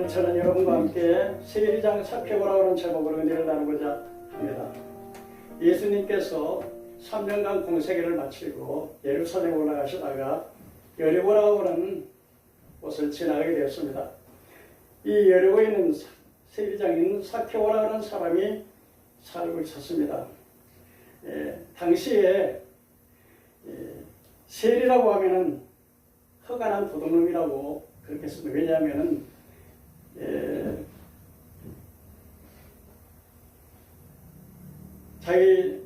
오늘 저는 여러분과 함께 세리장 사케오라고 하는 제목으로 은혜를 나누고자 합니다. 예수님께서 3년간 공생애를 마치고 예루살렘에 올라가시다가 여리고라고 하는 곳을 지나가게 되었습니다. 이 여리고에 있는 세리장인 사케오라고 하는 사람이 살고 있었습니다. 당시에 세리라고 하면은 허간한 도둑놈이라고 그렇게 했습니다. 왜냐하면은 자기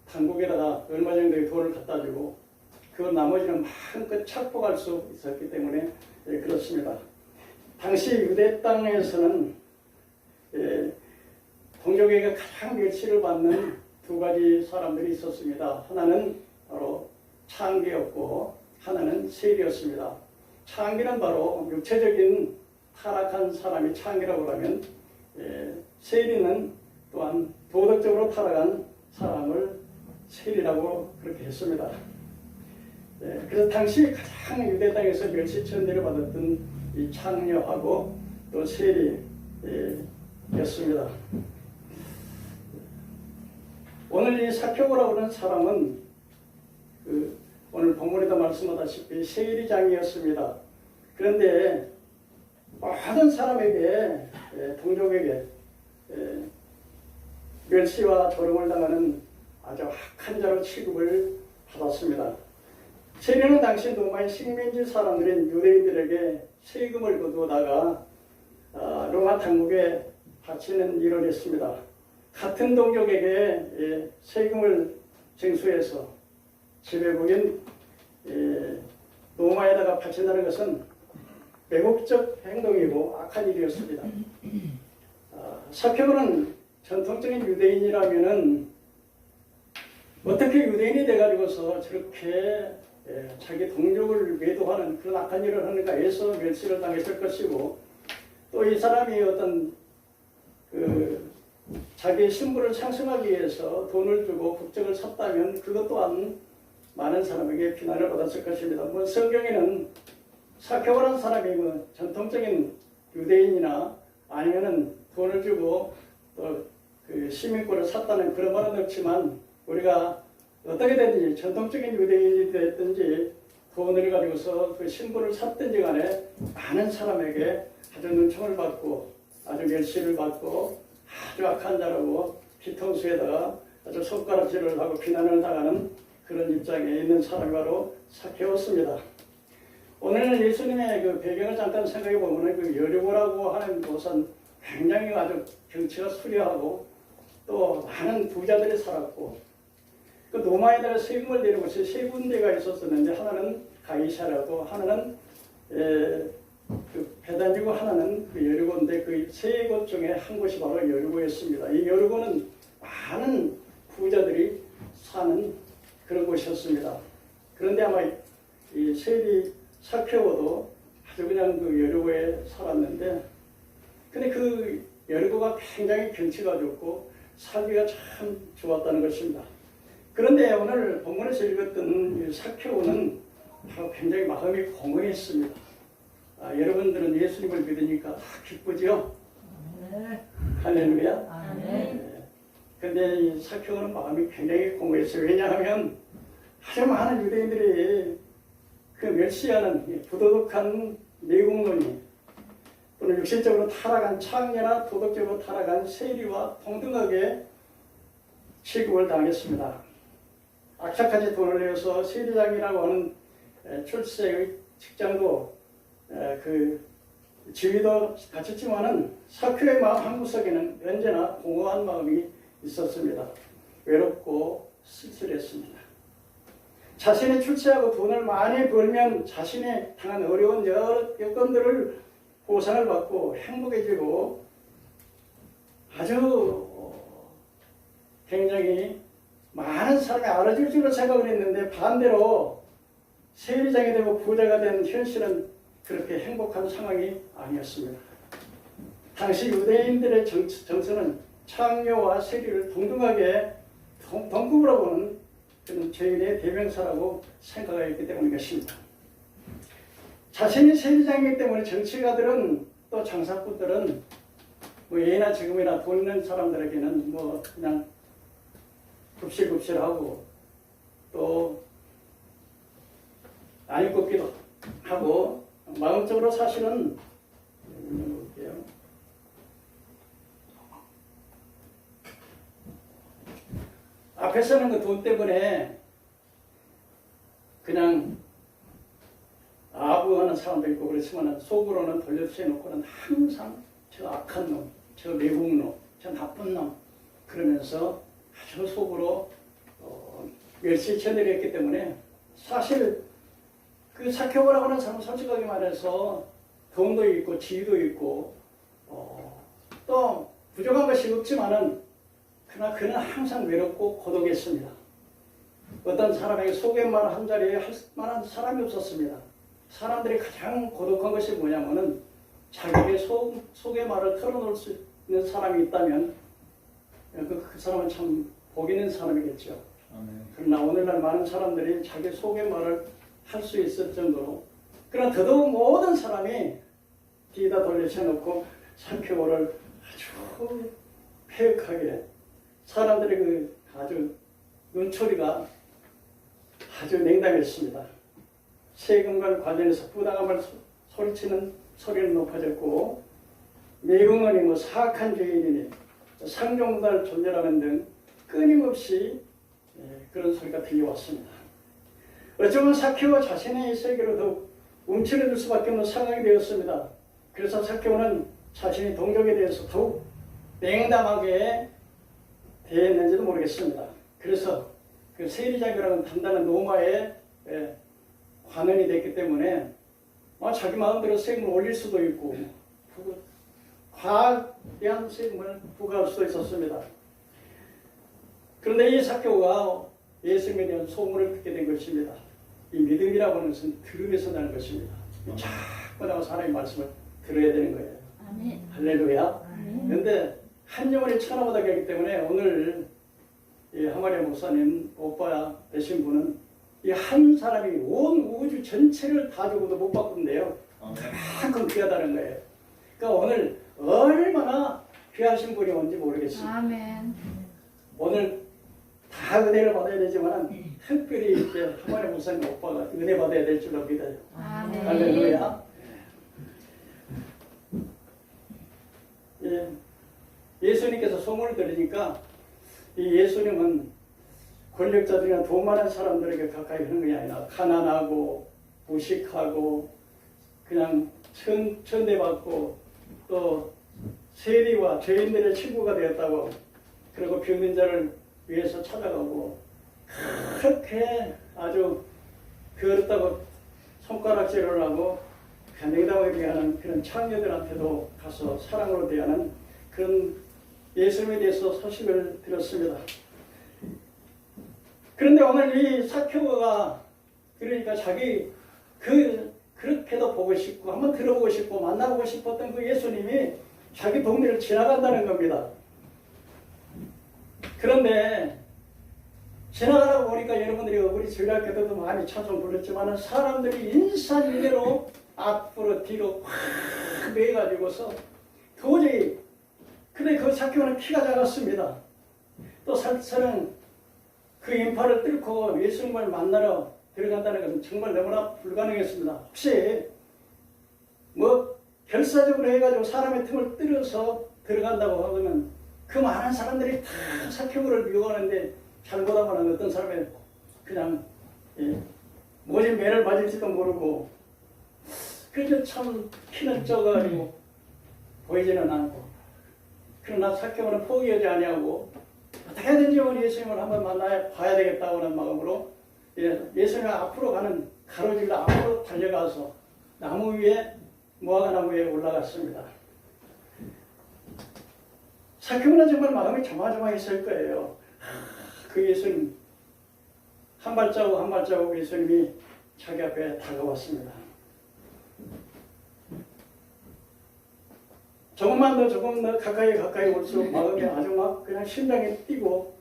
당국에다가 얼마 정도의 돈을 갖다 주고 그 나머지는 마음껏 착복할 수 있었기 때문에 그렇습니다. 당시 유대 땅에서는 동족에게 가장 멸시를 받는 두 가지 사람들이 있었습니다. 하나는 바로 창기였고 하나는 세리였습니다. 창기는 바로 육체적인 타락한 사람이 창기라고 하면 세리는 또한 도덕적으로 타락한 사람을 세리라고 그렇게 했습니다. 그래서 당시 가장 유대 땅에서 멸시천대를 받았던 이 창녀하고 또 세리였습니다. 오늘 이 사케오라고 하는 사람은 오늘 본문에도 말씀하다시피 세리장이었습니다. 그런데 모든 사람에게 동족에게 멸시와 조롱을 당하는 아주 악한 자로 취급을 받았습니다. 세리는 당시 로마의 식민지 사람들인 유대인들에게 세금을 거두다가 로마 당국에 바치는 일을 했습니다. 같은 동족에게 세금을 쟁수해서 지배국인 로마에다가 바친다는 것은 매국적 행동이고 악한 일이었습니다. 사케오는 전통적인 유대인이라면은 어떻게 유대인이 돼가지고서 저렇게 자기 동족을 매도하는 그런 악한 일을 하는가 해서 멸시를 당했을 것이고, 또 이 사람이 어떤 자기의 신분을 상승하기 위해서 돈을 주고 국적을 샀다면 그것 또한 많은 사람에게 비난을 받았을 것입니다. 성경에는 사케오라는 사람이 전통적인 유대인이나 아니면은 돈을 주고 또 그 시민권을 샀다는 그런 말은 없지만, 우리가 어떻게 됐든지 전통적인 유대인이 됐든지 돈을 가지고서 그 신분을 샀든지 간에 많은 사람에게 아주 눈총을 받고 아주 멸시를 받고 아주 악한 자라고 뒤통수에다가 아주 손가락질을 하고 비난을 당하는 그런 입장에 있는 사람이 바로 사케오였습니다. 오늘은 예수님의 그 배경을 잠깐 생각해 보면 그 여리고라고 하는 곳은 굉장히 아주 경치가 수려하고 또 많은 부자들이 살았고, 그 로마에다가 세금을 내는 곳이 세 군데가 있었었는데, 하나는 가이사라고, 하나는 그 배단이고, 하나는 그 여리고인데, 그 세 곳 중에 한 곳이 바로 여리고였습니다. 이 여리고는 많은 부자들이 사는 그런 곳이었습니다. 그런데 아마 이 세리 사케오도 아주 그냥 그 여리고에 살았는데, 근데 그 여리고가 굉장히 경치가 좋고 살기가 참 좋았다는 것입니다. 그런데 오늘 본문에서 읽었던 사케오는 바로 굉장히 마음이 공허했습니다. 여러분들은 예수님을 믿으니까 다 기쁘죠? 네. 할렐루야. 네. 근데 이 사케오는 마음이 굉장히 공허했어요. 왜냐하면 아주 많은 유대인들이 그 멸시하는 부도덕한 내국론이, 또는 육신적으로 타락한 창녀나 도덕적으로 타락한 세리와 동등하게 취급을 당했습니다. 악착같이 돈을 내어서 세리장이라고 하는 출세의 직장도 그 지위도 갖췄지만은 사케오의 마음 한구석에는 언제나 공허한 마음이 있었습니다. 외롭고 쓸쓸했습니다. 자신이 출세하고 돈을 많이 벌면 자신이 당한 어려운 여러 여건들을 보상을 받고 행복해지고 아주 굉장히 많은 사람이 알아줄 줄로 생각을 했는데, 반대로 세리장이 되고 부자가 된 현실은 그렇게 행복한 상황이 아니었습니다. 당시 유대인들의 정서는 창녀와 세리를 동등하게 동급으로 보는 그런 죄인의 대명사라고 생각하였기 때문인 것입니다. 자신이 세리장이기 때문에 정치가들은 또 장사꾼들은 뭐 예나 지금이나 돈 있는 사람들에게는 뭐 그냥 굽실굽실하고 또 안 입고기도 하고 마음적으로 사실은 볼게요. 앞에서는 그 돈 때문에 그냥 아부하는 사람도 있고 그렇지만 속으로는 돌려치워놓고는 항상 저 악한 놈, 저 매국놈, 저 나쁜 놈 그러면서 아주 속으로 멸시 쳐내렸기 때문에 사실 그 사케오라고 하는 사람은 솔직하게 말해서 돈도 있고 지위도 있고 또 부족한 것이 없지만은 그러나 그는 항상 외롭고 고독했습니다. 어떤 사람에게 소개말 한 자리에 할 만한 사람이 없었습니다. 사람들이 가장 고독한 것이 뭐냐면은 자기에게 소개말을 털어놓을 수 있는 사람이 있다면 그 사람은 참 복 있는 사람이겠죠. 그러나 오늘날 많은 사람들이 자기 소개말을 할 수 있을 정도로 그러나 더더욱 모든 사람이 뒤에다 돌려쳐놓고 사케오를 아주 폐역하게 사람들의 그 아주 눈초리가 아주 냉담했습니다. 세금과 관련해서 부당함을 소리치는 소리는 높아졌고 매국노니 뭐 사악한 죄인이니 상종달 존재라는 등 끊임없이 그런 소리가 들려왔습니다. 어쩌면 사케오 자신의 세계로 더욱 움츠러들 수밖에 없는 상황이 되었습니다. 그래서 사케오는 자신의 동족에 대해서 더욱 냉담하게 대했는지도 모르겠습니다. 그래서 그 세리장이라는 단단한 로마의 관원이 됐기 때문에 자기 마음대로 세금을 올릴 수도 있고 과대한 세금을 부과할 수도 있었습니다. 그런데 이 사케오가 예수님에 대한 소문을 듣게 된 것입니다. 이 믿음이라고 하는 것은 들음에서 나는 것입니다. 자꾸 나와 사람의 말씀을 들어야 되는 거예요. 아멘. 할렐루야. 그런데 한 영혼이 천하보다 되기 때문에 오늘 이 하마리아 목사님 오빠 되신 분은 이 한 사람이 온 우주 전체를 다 주고도 못 바꾼대요. 그만큼 귀하다는 거예요. 그러니까 오늘 얼마나 귀하신 분이 온지 모르겠습니다. 아멘. 오늘 다 은혜를 받아야 되지만 특별히 이제 하마리아 목사님 오빠가 은혜 받아야 될 줄로 믿어요. 아멘. 할렐루야. 예수님께서 소문을 들으니까 이 예수님은 권력자들이나 돈 많은 사람들에게 가까이 하는 것이 아니라 가난하고 무식하고 그냥 천대받고 또 세리와 죄인들의 친구가 되었다고 그리고 병든 자를 위해서 찾아가고 그렇게 아주 그렇다고 손가락질을 하고 냉담하게 하는 그런 창녀들한테도 가서 사랑으로 대하는 그런 예수님에 대해서 소식을 들었습니다. 그런데 오늘 이 사케오가 그러니까 자기 그렇게도 보고 싶고 한번 들어보고 싶고 만나보고 싶었던 그 예수님이 자기 동네를 지나간다는 겁니다. 그런데 지나가다 보니까 여러분들이 우리 주일학교도 많이 찬송 불렀지만 사람들이 인산인해로 앞으로 뒤로 확 매가지고서 도저히 근데 그 사케오는 키가 작았습니다. 또 사실은 그 인파를 뚫고 예수님을 만나러 들어간다는 것은 정말 너무나 불가능했습니다. 혹시 뭐 결사적으로 해가지고 사람의 틈을 뚫어서 들어간다고 하면 그 많은 사람들이 다 사케오를 미워하는데 잘못하면 어떤 사람이 그냥 모진 매를 맞을지도 모르고 그래서 참 키는 적어가지고 보이지는 않고 그러나 사케오는 포기하지 아니하고 어떻게든지 예수님을 한번 만나야 봐야 되겠다고 하는 마음으로 예수님 앞으로 가는 가로질러 앞으로 달려가서 나무 위에 무화과 나무 위에 올라갔습니다. 사케오는 정말 마음이 조마조마했을 거예요. 그 예수님 한 발자국 한 발자국 예수님이 자기 앞에 다가왔습니다. 조금 더 가까이 올수록 마음이 아주 막 그냥 심장이 뛰고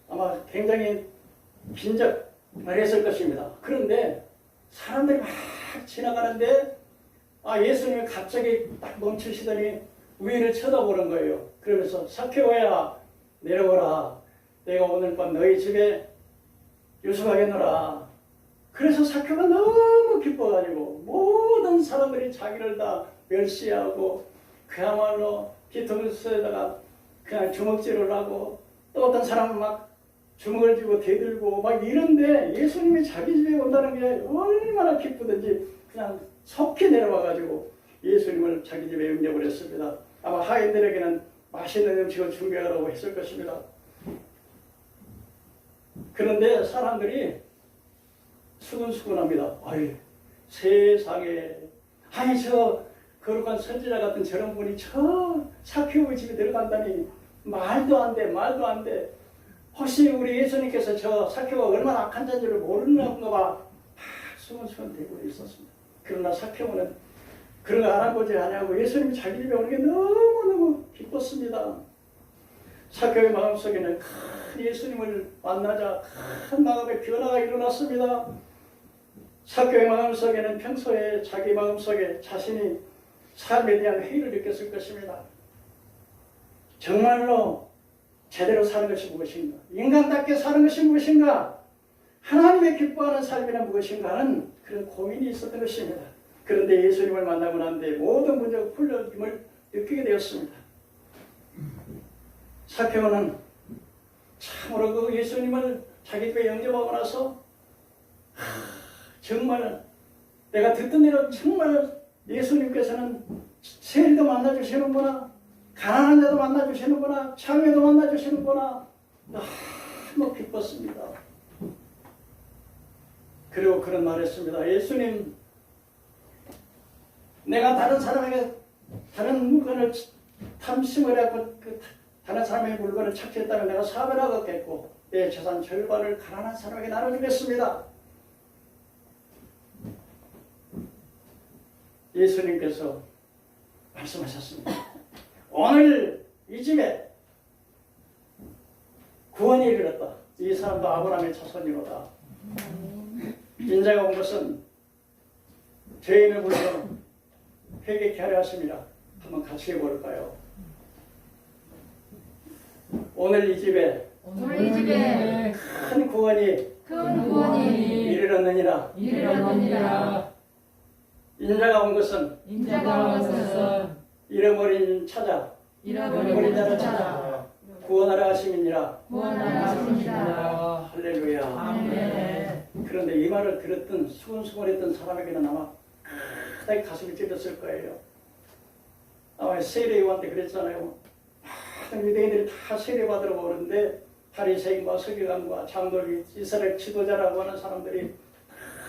아마 굉장히 긴장을 했을 것입니다. 그런데 사람들이 막 지나가는데 예수님이 갑자기 딱 멈추시더니 위를 쳐다보는 거예요. 그러면서 사케오야 내려오라. 내가 오늘 밤 너희 집에 유숙하겠노라. 그래서 사케오가 너무 기뻐가지고 모든 사람들이 자기를 다 멸시하고 그야말로 뒤통수에다가 그냥 주먹질을 하고 또 어떤 사람은 막 주먹을 쥐고 대들고 막 이런데 예수님이 자기 집에 온다는 게 얼마나 기쁘든지 그냥 속히 내려와가지고 예수님을 자기 집에 영접을 했습니다. 아마 하인들에게는 맛있는 음식을 준비하라고 했을 것입니다. 그런데 사람들이 수근수근합니다. 아유, 세상에, 아니 저 거룩한 선지자 같은 저런 분이 저 사케오의 집에 들어간다니 말도 안 돼, 말도 안 돼. 혹시 우리 예수님께서 저 사케오가 얼마나 악한 자인지를 모르는가 봐. 수근수근 대고 있었습니다. 그러나 사케오는 그런 거 알아보지 않냐고 예수님이 자기 집에 오는 게 너무너무 기뻤습니다. 사케오의 마음속에는 큰 예수님을 만나자 큰 마음의 변화가 일어났습니다. 사케오의 마음속에는 평소에 자기 마음속에 자신이 삶에 대한 회의를 느꼈을 것입니다. 정말로 제대로 사는 것이 무엇인가? 인간답게 사는 것이 무엇인가? 하나님의 기뻐하는 삶이란 무엇인가 하는 그런 고민이 있었던 것입니다. 그런데 예수님을 만나고 난 뒤에 모든 문제가 풀려짐을 느끼게 되었습니다. 사케오는 참으로 그 예수님을 자기 집에 영접하고 나서 정말 내가 듣던 대로 정말 예수님께서는 세리도 만나주시는구나, 가난한 자도 만나주시는구나, 창녀도 만나주시는구나. 너무 기뻤습니다. 그리고 그런 말 했습니다. 예수님, 내가 다른 사람에게 다른 물건을 탐심을 해서 다른 사람의 물건을 착취했다면 내가 사별하겠고 내 재산 절반을 가난한 사람에게 나눠주겠습니다. 예수님께서 말씀하셨습니다. 오늘 이 집에 구원이 이르렀다. 이 사람도 아브라함의 자손이로다. 인자가 온 것은 죄인을 불러 회개케 하려 하심이라. 한번 같이 해볼까요? 오늘 이 집에 큰 구원이 이르렀느니라. 인자가 온 것은 잃어버린 자를 찾아 구원하려 하심이니라. 할렐루야. 아멘. 그런데 이 말을 들었던 수근수근했던 사람에게는 아마 크게 가슴이 찔렸을 거예요. 아마 세례요한테 그랬잖아요. 모든 유대인들이 다 세례받으러 오는데 바리새인과 서기관과 장로리 이스라엘 지도자라고 하는 사람들이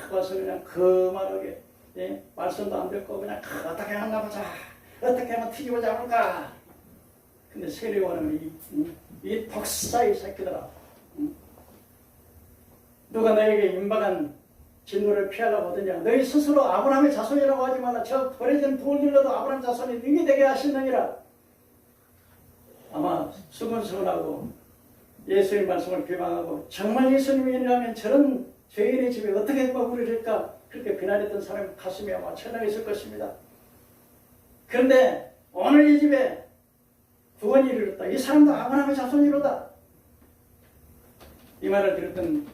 다 와서 그냥 거만하게 말씀도 안 듣고 그냥 어떻게 하나 보자, 어떻게 하면 튀기고 잡을까. 근데 세례요한은 이 독사의 새끼들아, 누가 너에게 임박한 진노를 피하려고 하더냐. 너희 스스로 아브라함의 자손이라고 하지 마라. 저 버려진 돌들로도 아브라함 자손이 능히 되게 하시느니라. 아마 수근수근하고 예수님 말씀을 비방하고 정말 예수님이라면 저런 죄인의 집에 어떻게 머무를까 그렇게 비난했던 사람 가슴이 아마 천하있을 것입니다. 그런데 오늘 이 집에 구원이 이르렀다. 이 사람도 아브라함의 자손이로다. 이 말을 들었던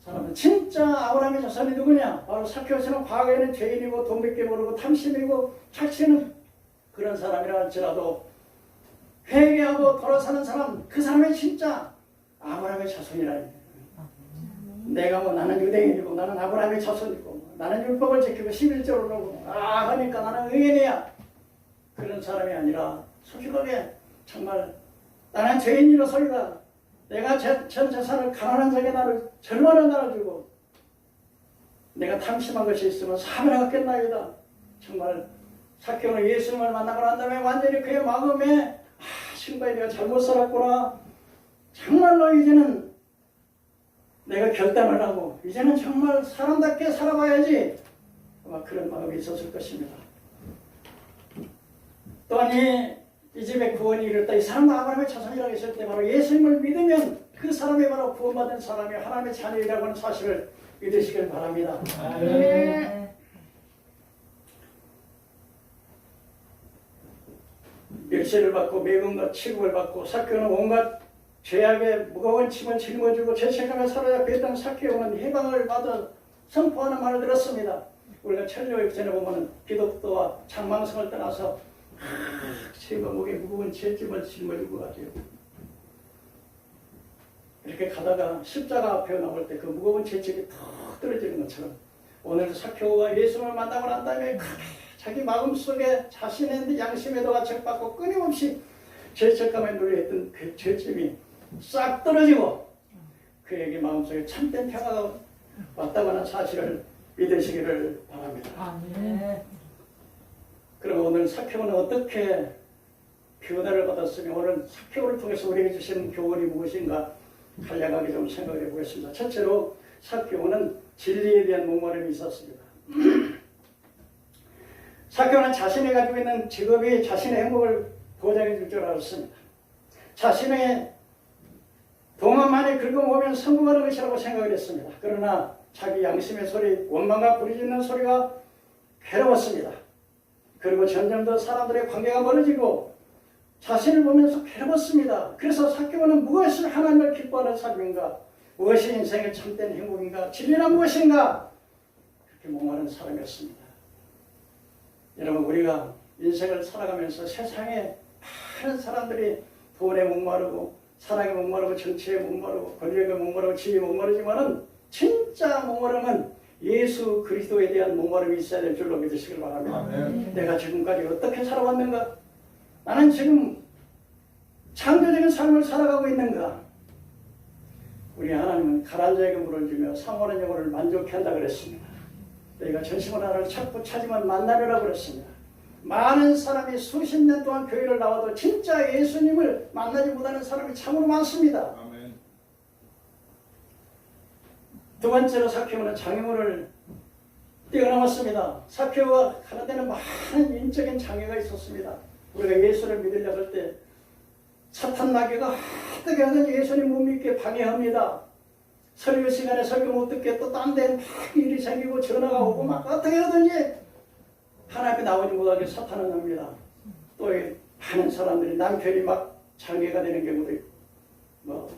사람은 진짜 아브라함의 자손이 누구냐? 바로 사케오처럼 과거에는 죄인이고 돈밖에 모르고 탐심이고 착취는 그런 사람이라 할지라도 회개하고 돌아서는 사람, 그 사람이 진짜 아브라함의 자손이라니. 내가 뭐 나는 유대인이고 나는 아브라함의 자손이고 나는 율법을 지키고 11조를 하고 하니까 나는 의인이야. 그런 사람이 아니라 솔직하게 정말 나는 죄인이로소이다. 내가 전 재산을 가난한 자에게 나를 절반을 나눠주고 내가 탐심한 것이 있으면 사별하겠나이다. 정말 사케오는 예수님을 만나고 난 다음에 완전히 그의 마음에 신바에 내가 잘못 살았구나. 정말로 이제는 내가 결단을 하고 이제는 정말 사람답게 살아봐야지. 아마 그런 마음이 있었을 것입니다. 또한 이 집에 구원이 이르렀다. 이 사람도 아브라함의 자손이라고 했을 때 바로 예수님을 믿으면 그 사람이 바로 구원받은 사람이 하나님의 자녀이라고 하는 사실을 믿으시길 바랍니다. 멸시를 받고 매금과 취급을 받고 삭개오는 온갖 죄악의 무거운 짐을 짊어지고 죄책감에 사로잡혀 있던 삭개오는 해방을 받아 선포하는 말을 들었습니다. 우리가 천주교전에 보면 기독도와 장망성을 떠나서 제 목에 무거운 죄짐을 짊어지고 가죠. 이렇게 가다가 십자가 앞에 나올 때 그 무거운 죄책이 턱 떨어지는 것처럼 오늘 삭개오가 예수를 만나고 난 다음에 자기 마음속에 자신의 양심에도 가책받고 끊임없이 죄책감에 눌려있던 그 죄짐이 싹 떨어지고 그에게 마음속에 참된 평화가 왔다고 하는 사실을 믿으시기를 바랍니다. 아멘. 그럼 오늘 삭개오는 어떻게 교훈을 받았으며 오늘 삭개오를 통해서 우리에게 주신 교훈이 무엇인가 간략하게 좀 생각해 보겠습니다. 첫째로 삭개오는 진리에 대한 목마름이 있었습니다. 삭개오는 자신이 가지고 있는 직업이 자신의 행복을 보장해 줄 줄 알았습니다. 자신의 동안만이 긁어모으면 성공하는 것이라고 생각을 했습니다. 그러나 자기 양심의 소리, 원망과 부르짖는 소리가 괴로웠습니다. 그리고 점점 더 사람들의 관계가 멀어지고 자신을 보면서 괴로웠습니다. 그래서 삭개오는 무엇이 하나님을 기뻐하는 삶인가? 무엇이 인생의 참된 행복인가? 진리란 무엇인가? 그렇게 목마른 사람이었습니다. 여러분, 우리가 인생을 살아가면서 세상에 많은 사람들이 돈에 목마르고 사랑에 목마르고 정치에 목마르고 권력에 목마르고 지위에 목마르지만은 진짜 목마름은 예수 그리스도에 대한 목마름이 있어야 될 줄로 믿으시길 바랍니다. 아멘. 내가 지금까지 어떻게 살아왔는가? 나는 지금 창조적인 삶을 살아가고 있는가? 우리 하나님은 가난 자에게 물을 주며 상원한 영혼을 만족케 한다 그랬습니다. 너희가 전심을 하나를 찾고 찾으면 만나리라고 그랬습니다. 많은 사람이 수십 년 동안 교회를 나와도 진짜 예수님을 만나지 못하는 사람이 참으로 많습니다. 아멘. 두 번째로 삭개오는 장애물을 뛰어넘었습니다. 삭개오가 가는 데는 많은 인적인 장애가 있었습니다. 우리가 예수를 믿으려고 할 때 사탄 마귀가 어떻게 하든지 예수님 못 믿게 방해합니다. 설교 시간에 설교 못 듣게 또 딴 데 막 일이 생기고 전화가 오고 막 어떻게 하든지 하나님 앞에 나오지 못하게 사탄은 합니다. 또 많은 사람들이 남편이 막 장애가 되는 경우도 있고 뭐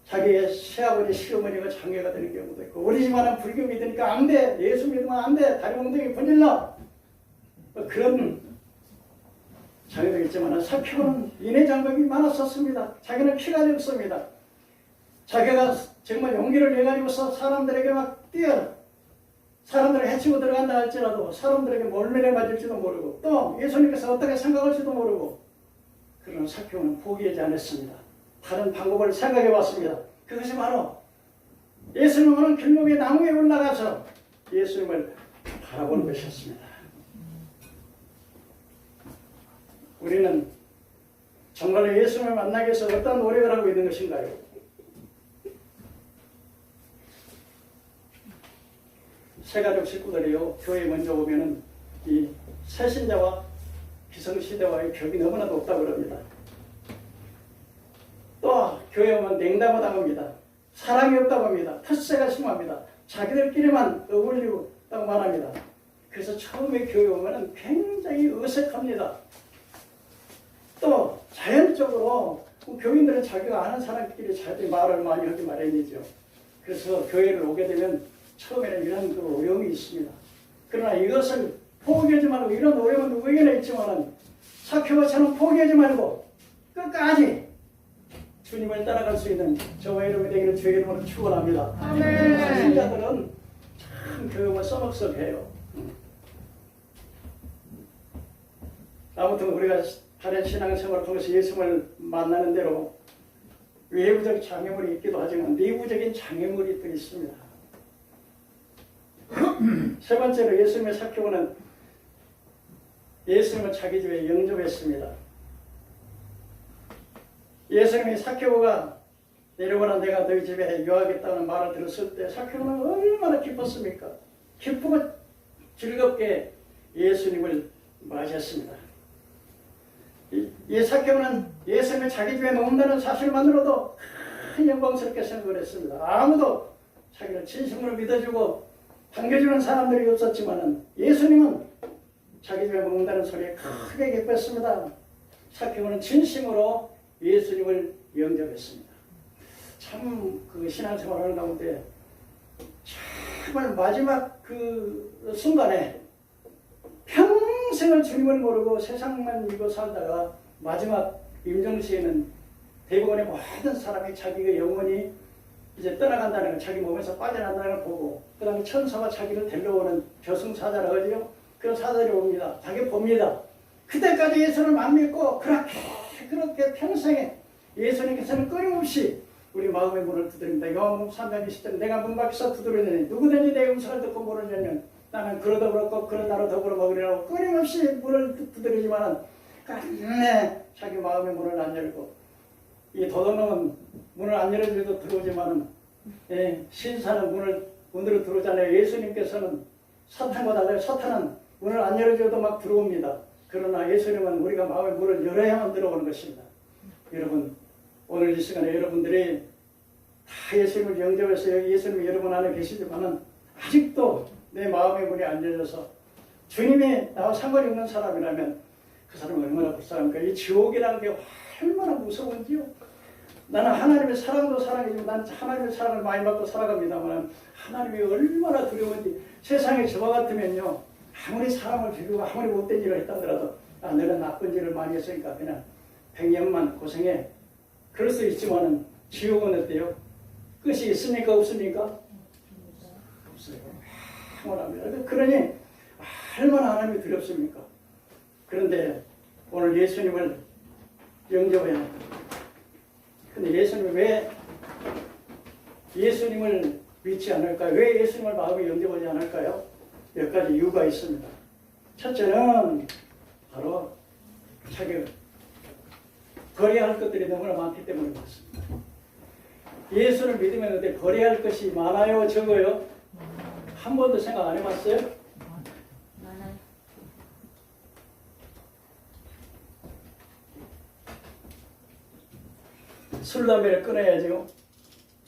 자기의 시아버지 시어머니가 장애가 되는 경우도 있고 우리 집안은 불교 믿으니까 안 돼. 예수 믿으면 안 돼. 다리 몽둥이 분질러. 뭐 그런 장애도 있지만 삭개오는 인해 장벽이 많았었습니다. 자기는 키가 적습니다. 자기가 정말 용기를 내가지고서 사람들에게 막 뛰어 사람들을 해치고 들어간다 할지라도 사람들에게 몰매를 맞을지도 모르고 또 예수님께서 어떻게 생각할지도 모르고 그러나 삭개오는 포기하지 않았습니다. 다른 방법을 생각해 봤습니다. 그것이 바로 예수님은 길목의 나무에 올라가서 예수님을 바라보는 것이었습니다. 우리는 정말로 예수님을 만나기 위해서 어떤 노력을 하고 있는 것인가요? 새가족 식구들이요, 교회에 먼저 오면은 이 새신자와 기성시대와의 벽이 너무나 높다고 그럽니다. 또 교회 오면 냉담을 당합니다. 사랑이 없다고 합니다. 텃세가 심합니다. 자기들끼리만 어울리고 있다고 말합니다. 그래서 처음에 교회 오면은 굉장히 어색합니다. 또 자연적으로 교인들은 자기가 아는 사람끼리 자기 말을 많이 하기 마련이죠. 그래서 교회를 오게 되면 처음에는 이런 그 어려움이 있습니다. 그러나 이것을 포기하지 말고 이런 어려움은 누구에게나 있지만은 삭개오처럼 포기하지 말고 끝까지 주님을 따라갈 수 있는 저와 여러분이 되기를 주의 이름으로 축원합니다. 아멘. 신자들은 참 교육을 써먹석해요. 아무튼 우리가 다른 신앙생활을 통해서 예수님을 만나는 대로 외부적 장애물이 있기도 하지만 내부적인 장애물이 또 있습니다. 세 번째로 예수님의 삭개오는 예수님을 자기 집에 영접했습니다. 예수님이 삭개오가 내려오라 내가 너희 집에 유하겠다는 말을 들었을 때 삭개오는 얼마나 기뻤습니까? 기쁘고 즐겁게 예수님을 맞이했습니다. 이 삭개오는 예수님이 자기 집에 머문다는 사실만으로도 큰 영광스럽게 생각을 했습니다. 아무도 자기를 진심으로 믿어주고 반겨주는 사람들이 없었지만 예수님은 자기 집에 머문다는 소리에 크게 기뻤습니다. 사케오는 진심으로 예수님을 영접했습니다. 참 그 신앙생활하는 가운데 정말 마지막 그 순간에 평생을 주님을 모르고 세상만 믿고 살다가 마지막 임종시에는 대부분의 모든 사람이 자기가 영혼이 이제 떠나간다는 걸, 자기 몸에서 빠져나간다는 걸 보고, 그 다음에 천사가 자기를 데려오는 저승사자라고 하죠. 그런 사자들이 옵니다. 자기 봅니다. 그때까지 예수를 안 믿고 그렇게 평생에 예수님께서는 끊임없이 우리 마음의 문을 두드립니다. 요한복음 3장 20절, 내가 문 밖에서 두드리니 누구든지 내 음성을 듣고 문을 열면 나는 그러다 그렇고 그런 나로 더불어 먹으리라고 끊임없이 문을 두드리지만 자기 마음의 문을 안 열고, 이 도둑놈은 문을 안 열어줘도 들어오지만은 신사는 문으로 들어오잖아요. 예수님께서는 사탄과 달라요. 사탄은 문을 안 열어줘도 막 들어옵니다. 그러나 예수님은 우리가 마음의 문을 열어야만 들어오는 것입니다. 여러분, 오늘 이 시간에 여러분들이 다 예수님을 영접해서 예수님이 여러분 안에 계시지만은 아직도 내 마음의 문이 안 열려서 주님이 나와 상관이 없는 사람이라면 그 사람은 얼마나 불쌍합니까? 이 지옥이라는 게 얼마나 무서운지요. 나는 하나님의 사랑도 사랑이지만 난 하나님의 사랑을 많이 받고 살아갑니다만 하나님이 얼마나 두려운지. 세상에 저와 같으면요, 아무리 사람을 죽이고 아무리 못된 일을 했다더라도 너는 나쁜 일을 많이 했으니까 그냥 100년만 고생해. 그럴 수 있지만은 지옥은 어때요? 끝이 있습니까? 없습니까? 없어요. 황홀합니다. 그러니 얼마나 하나님이 두렵습니까? 그런데 오늘 예수님을 영접해야 합니다. 근데 예수님이 왜 예수님을 믿지 않을까요? 왜 예수님을 마음에 영접하지 않을까요? 몇 가지 이유가 있습니다. 첫째는 바로 자기 거래할 것들이 너무나 많기 때문에 그렇습니다. 예수를 믿으면 근데 거래할 것이 많아요, 적어요? 한 번도 생각 안 해봤어요? 많아요. 술, 담배를 끊어야지요.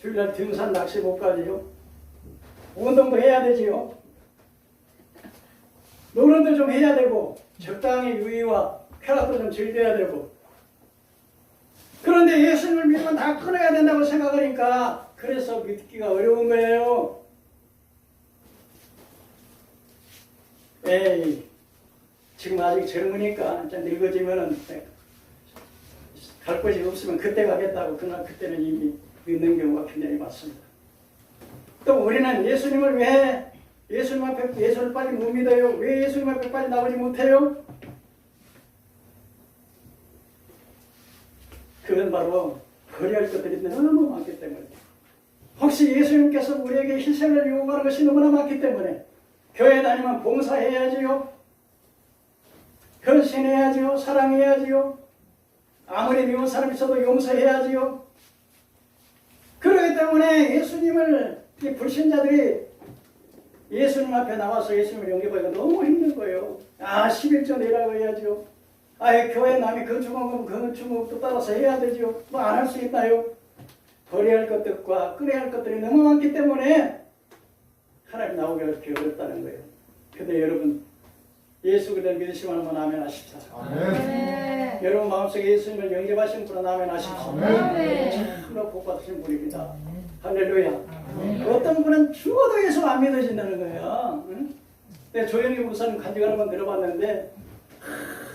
주일날 등산 낚시 못 가지요. 운동도 해야 되지요. 노름도 좀 해야 되고, 적당히 유의와 쾌락도 좀 즐겨야 되고. 그런데 예수님을 믿으면 다 끊어야 된다고 생각하니까 그래서 믿기가 어려운 거예요. 에이, 지금 아직 젊으니까 이제 늙어지면은 갈 곳이 없으면 그때 가겠다고. 그러나 그때는 이미 늦는 경우가 굉장히 많습니다. 또 우리는 예수님을 왜 예수님 앞에 예수를 빨리 못 믿어요? 왜 예수님 앞에 빨리 나오지 못해요? 그건 바로 거래할 것들이 너무 많기 때문에. 혹시 예수님께서 우리에게 희생을 요구하는 것이 너무나 많기 때문에 교회 다니면 봉사해야지요, 헌신해야지요, 사랑해야지요, 아무리 미운 사람이 있어도 용서해야지요. 그렇기 때문에 예수님을, 이 불신자들이 예수님 앞에 나와서 예수님을 영접하기가 너무 힘든 거예요. 11조 내라고 해야죠. 교회 남이 그 주먹은 그 주먹도 따라서 해야 되죠. 뭐 안 할 수 있나요? 거래할 것들과 끌어야 할 것들이 너무 많기 때문에 하나님 나오기가 그렇게 어렵다는 거예요. 근데 여러분, 예수 그리스도를 믿으시면 한번 아멘 하십시오. 아멘. 여러분 마음속에 예수님을 영접하신 분은 아멘 하십시오. 아멘. 참으로 복받으신 분입니다. 할렐루야. 어떤 분은 죽어도 예수 안 믿어진다는 거예요. 응? 근데 조영기 목사님 간증 한번 들어봤는데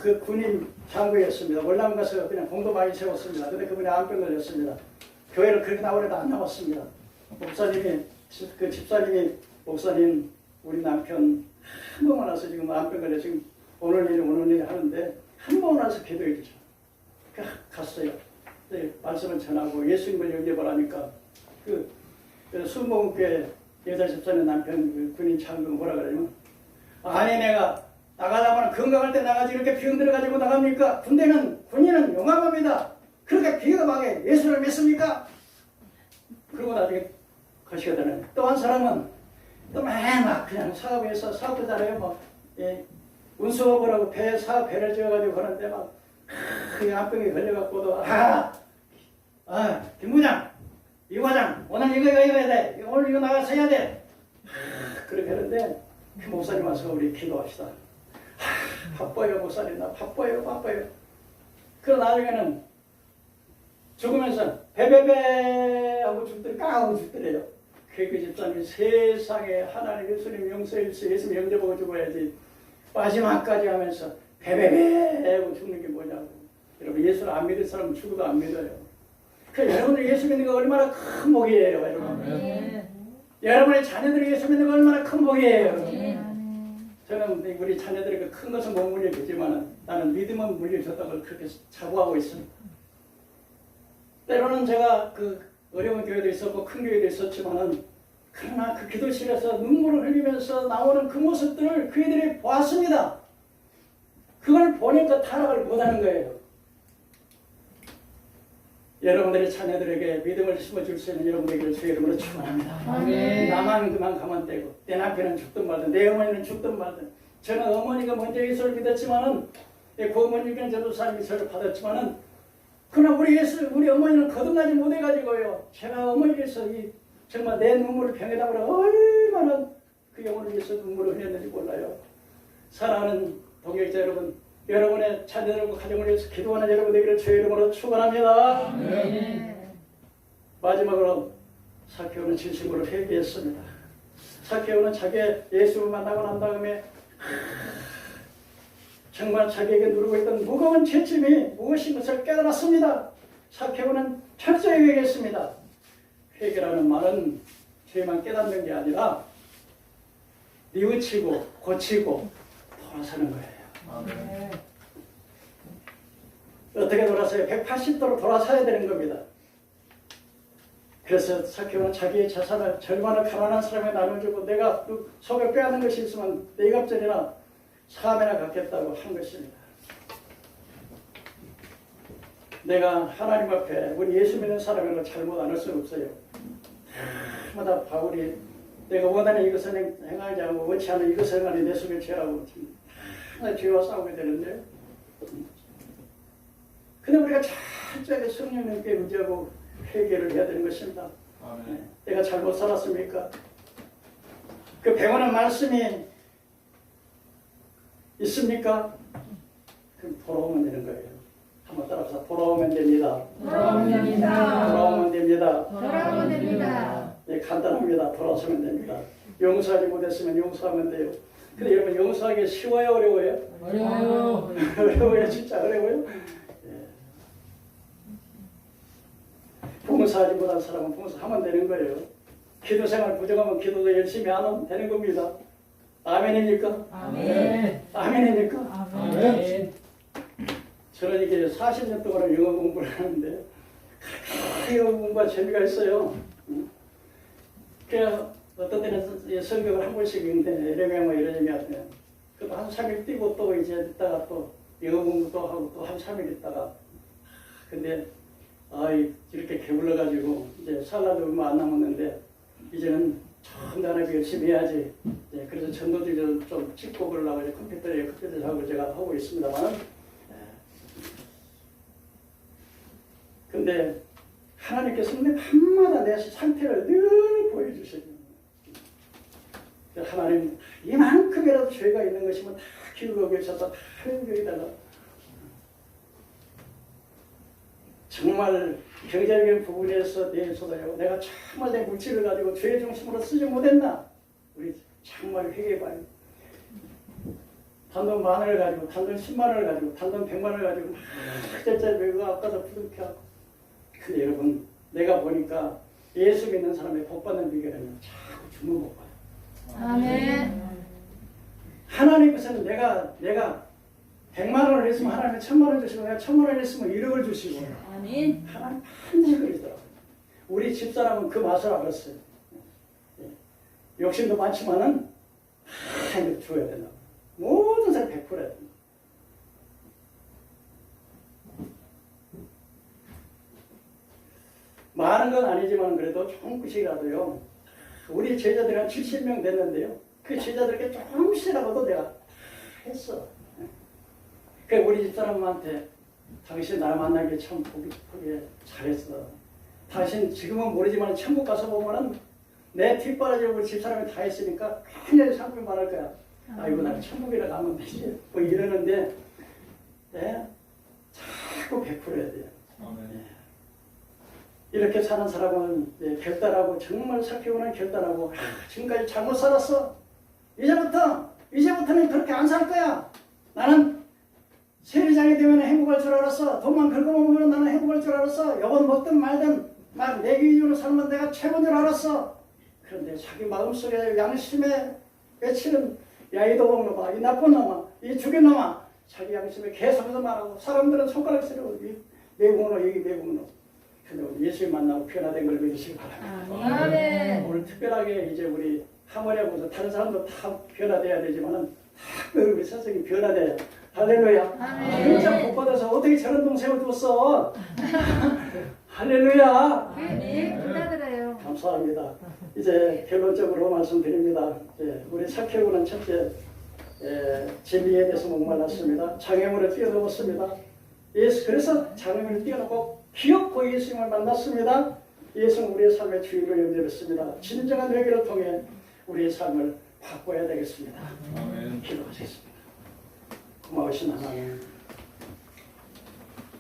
그 군인 장교였습니다. 월남 가서 그냥 공도 많이 세웠습니다. 근데 그분이 암병 걸렸습니다. 교회를 그렇게 나오려도 안 나왔습니다. 목사님이, 그 집사님이, 목사님, 우리 남편 한 번만 와서 지금 암병 걸려 지금 오늘 일 하는데 한 번만 와서 기도해 주죠. 갔어요. 네, 말씀을 전하고 예수님을 영접하라니까 그 수목교회 여자 집사님 남편 그 군인 장군 뭐라 그러냐면, 아니 내가 나가자마는 건강할 때 나가지 이렇게 병들어 가지고 나갑니까? 군인은 용감합니다. 그렇게 비겁하게 예수를 믿습니까? 그러고 나중에 거시거든요. 또 한 사람은 또 막 그냥 사업에서 사업하잖아요. 뭐 운수업을 하고 배를 지어가지고 하는데 막 암병이 걸려갖고도 김 부장, 이 과장 오늘 이거 해야 돼. 오늘 이거 나가서 해야 돼. 그렇게 하는데 그 목사님 와서 우리 기도합시다. 바빠요 목사님, 나 바빠요. 그 나중에는 죽으면서 베베베 하고 죽더니 까 하고 죽더래요. 그 집사님이 세상에 하나님 예수님 용서해주세요. 예수님 영접하고 죽어야지. 마지막까지 하면서 베베베 하고 죽는 게 뭐냐고. 여러분 예수를 안 믿을 사람은 죽어도 안 믿어요. 그 여러분들 예수 믿는 거 얼마나 큰 복이에요. 여러분. 아멘. 여러분의 자녀들이 예수 믿는 거 얼마나 큰 복이에요. 아멘. 저는 우리 자녀들에게 큰 것은 못 물려주지만 나는 믿음은 물려줬다고 그렇게 자부하고 있습니다. 때로는 제가 그 어려운 교회도 있었고 큰 교회도 있었지만은 그러나 그 기도실에서 눈물을 흘리면서 나오는 그 모습들을 그 애들이 보았습니다. 그걸 보니까 타락을 못하는 거예요. 여러분들의 자녀들에게 믿음을 심어줄 수 있는 여러분에게 주의 이름으로 축원합니다. 아멘. 나만 그만 가면 되고 내 남편은 죽든 말든 내 어머니는 죽든 말든 저는 어머니가 먼저 예수를 믿었지만은 그 어머니는 전도사님이 저를 받았지만은 그러나 우리 어머니는 거듭나지 못해가지고요. 제가 어머니께서 정말 내 눈물을 병에 담으러 얼마나 그 영혼을 위해서 눈물을 흘렸는지 몰라요. 사랑하는 동역자 여러분, 여러분의 자녀들과 가정을 위해서 기도하는 여러분에게 주의 이름으로 축원합니다. 아멘. 마지막으로 사케오는 진심으로 회개했습니다. 사케오는 자기 예수를 만나고 난 다음에 정말 자기에게 누르고 있던 무거운 죄짐이 무엇인 것을 깨달았습니다. 사케오는 철저히 회개했습니다. 회개라는 말은 죄만 깨닫는 게 아니라 뉘우치고 고치고 돌아서는 거예요. 아멘. 어떻게 돌아서요? 180도로 돌아서야 되는 겁니다. 그래서 사케오는 자기의 자산을 절반을 가난한 사람에게 나눠주고 내가 그 속을 빼앗는 것이 있으면 네 갑절이나 3회나 갚겠다고 한 것입니다. 내가 하나님 앞에 우리 예수 믿는 사람에게 잘못 안 할 수는 없어요. 마다 바울이 내가 원하는 이것을 행하지 않고 원치 않는 이것을 행하니 내 속에 죄라고 항상 죄와 싸우게 되는데 근데 우리가 철저하게 성령님께 의지하고 회개를 해야 되는 것입니다. 아멘. 내가 잘못 살았습니까? 그 배우는 말씀이 있습니까? 그럼 돌아오면 되는 거예요. 한번 따라서 돌아오면 됩니다. 돌아오면 됩니다. 돌아오면 됩니다. 돌아오면 됩니다. 네, 간단합니다. 돌아서면 됩니다. 용서하지 못했으면 용서하면 돼요. 근데 여러분 용서하기 쉬워요? 어려워요? 어려워요. 어려워요? 진짜 어려워요? 예. 봉사하지 못한 사람은 봉사하면 되는 거예요. 기도 생활 부족하면 기도도 열심히 하면 되는 겁니다. 아멘입니까? 아멘. 아멘입니까? 아멘. 저는 이게 40년 동안 영어 공부를 하는데 영어 공부가 재미가 있어요. 그래서 어떤 때는 성경을 한 번씩 읽는데 에레미야 뭐 이러면 그래도 한 3일 뛰고 또 이제 있다가 또 영어 공부도 하고 또 한 3일 있다가 근데 이렇게 게을러가지고 이제 살라도 얼마 안 남았는데 이제는 청단하게 열심히 해야지. 그래서 전도지를 좀 찍고 그러려고 이제 컴퓨터 작업을 제가 하고 있습니다만 근데 하나님께서는 밤마다 내 상태를 늘 보여주셔요. 하나님 이만큼이라도 죄가 있는 것이면 다 기울어 계셔서 다 여기다가 정말 경제적인 부분에서 대해서도요. 내가 정말 내 물질을 가지고 죄의 중심으로 쓰지 못했나? 우리 정말 회개해봐요. 단돈 10,000원을 가지고 단돈 10만원을 가지고 단돈 100만원을 가지고 막 짤짤 매고 아까도 부득해 하고 근데 여러분 내가 보니까 예수 믿는 사람의 복 받는 비결은 자꾸 주는 복 봐요. 아멘. 하나님께서는 내가 100만원을 했으면 하나님은 1000만원 주시고 내가 1000만원을 했으면 1억을 주시고 아멘. 하나님 반드시 그러시더라고요. 우리 집사람은 그 맛을 알았어요. 욕심도 많지만은 다 이거 줘야 된다. 모든 사람 100% 해야 된다. 많은 건 아니지만 그래도 조금씩이라도요. 우리 제자들이 한 70명 됐는데요. 그 제자들에게 조금씩이라도 내가 했어. 그 우리 집사람한테 당신 날 만나기 참 보기 잘했어. 당신 지금은 모르지만 천국 가서 보면은 내 뒷바라지로 우리 집사람이 다 했으니까 굉장히 상품이 많을 거야. 아이고 나 천국이라 가면 되지. 뭐 이러는데 자꾸 마구 베풀어야 돼요. 아멘. 이렇게 사는 사람은 결단하고 정말 사키오는 결단하고 지금까지 잘못 살았어. 이제부터는 그렇게 안 살 거야. 나는 세리장이 되면 행복할 줄 알았어. 돈만 긁어먹으면 나는 행복할 줄 알았어. 여건 먹든 말든 막 내 기준으로 살면 내가 최고인 줄 알았어. 그런데 자기 마음속에 양심에 외치는 야 이 도둑놈아, 이 나쁜 놈아, 이 죽인 놈아, 자기 양심에 계속해서 말하고 사람들은 손가락 쓰려고 이 매국노 이 매국노. 근데 우리 예수님 만나고 변화된 걸 믿으시기 바랍니다. 아멘. 오늘 특별하게 이제 우리 하모니하고서 다른 사람도 다 변화돼야 되지만은 다 우리 선생님이 변화돼야. 할렐루야. 아멘. 진짜 복 받아서 어떻게 저런 동생을 뒀어? 할렐루야. 네, 부탁드려요. 감사합니다. 이제 결론적으로 말씀드립니다. 우리 사케오는 첫째 진리에 대해서 목말랐습니다. 장애물을 뛰어넘었습니다. 그래서 장애물을 뛰어넘고 기어코 예수님을 만났습니다. 예수는 우리의 삶의 주인을 연결했습니다. 진정한 회개를 통해 우리의 삶을 바꿔야 되겠습니다. 아멘. 기도하겠습니다. 고마우신 하나님,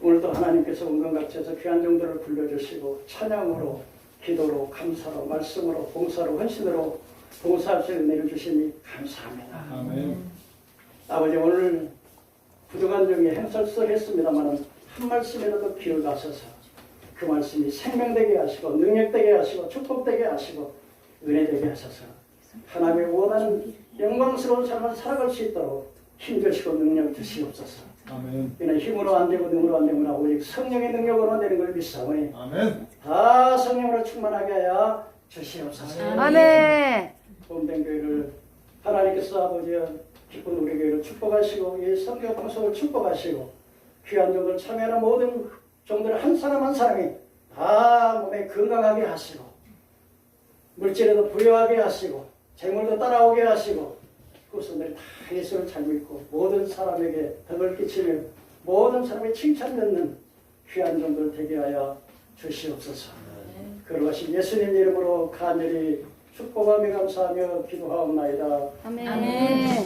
오늘도 하나님께서 온갖각지에서 귀한 종들을 불러주시고 찬양으로, 기도로, 감사로, 말씀으로, 봉사로, 헌신으로 봉사할 수 있는 은혜를 주시니 감사합니다. 아멘. 아버지, 오늘 부족한 중에 행설설했습니다만 한 말씀이라도 기억하셔서 그 말씀이 생명되게 하시고 능력되게 하시고 축복되게 하시고 은혜되게 하셔서 하나님의 원하는 영광스러운 삶을 살아갈 수 있도록 힘주시고 능력 주시옵소서. 아멘. 이는 힘으로 안 되고 능으로 안 되구나 오직 성령의 능력으로 되는 걸 믿사오니 아멘. 다 성령으로 충만하게 하여 주시옵소서. 아멘. 본된 교회를 하나님께서 아버지여 기쁜 우리 교회를 축복하시고 이 성경 방송을 축복하시고 귀한 종들 참여하는 모든 종들 한 사람 한 사람이 다 몸에 건강하게 하시고 물질에도 부여하게 하시고 재물도 따라오게 하시고 그것들이 다 예수를 잘 믿고 모든 사람에게 덕을 끼치며 모든 사람이 칭찬받는 귀한 종들 되게 하여 주시옵소서. 그러하신 예수님 이름으로 간절히 축복하며 감사하며 기도하옵나이다. 아멘.